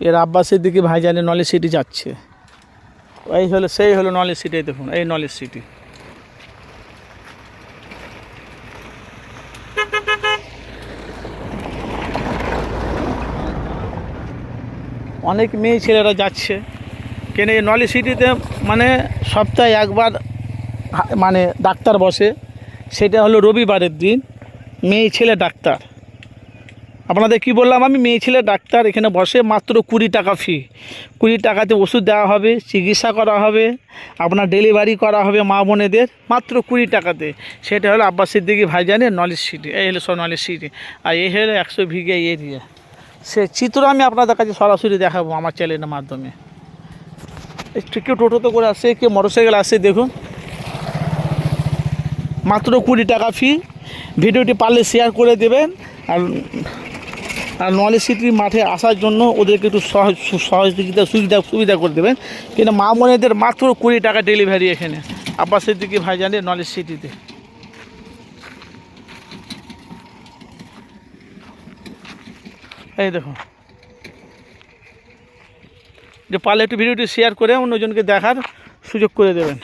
এর আব্বাস সিদ্দিকী ভাইজানের knowledge city যাচ্ছে। এই হলো সেই হলো নলেজ সিটি। দেখুন এই নলেজ সিটি। অনেক মেয়ে ছেলেরা যাচ্ছে কেন এই নলেজ সিটিতে, মানে সপ্তাহে একবার মানে ডাক্তার বসে, সেটা হলো রবিবারের দিন। মেয়ে ছেলে ডাক্তার, আপনাদের কি বললাম আমি, মেয়ে ছেলে ডাক্তার এখানে বসে, মাত্র 20 টাকা ফি। 20 টাকাতে ওষুধ দেওয়া হবে, চিকিৎসা করা হবে, আপনার ডেলিভারি করা হবে মা বোনেদের, মাত্র 20 টাকাতে। সেটা হলো আব্বাস সিদ্দিকী ভাইজানের নলেজ সিটি। এই হলো সব নলেজ সিটি। আর এই হলো 100 বিঘা এরিয়া। সে চিত্র আমি আপনাদের কাছে সরাসরি দেখাবো আমার চ্যানেলের মাধ্যমে। কেউ টোটোতে করে আসছে, কেউ মোটরসাইকেল আসছে, দেখুন মাত্র 20 টাকা ফি। ভিডিওটি পারলে শেয়ার করে দেবেন। আর নলেজ সিটির মাঠে আসার জন্য ওদেরকে একটু সহযোগিতা সুবিধা করে দেবেন। কিন্তু মা বোনেদের মাত্র 20 টাকা ডেলিভারি এখানে আব্বাস সিদ্দিকী ভাইজানের নলেজ সিটিতে। এই দেখুন, যে পারলে একটু ভিডিওটি শেয়ার করে অন্যজনকে দেখার সুযোগ করে দেবেন।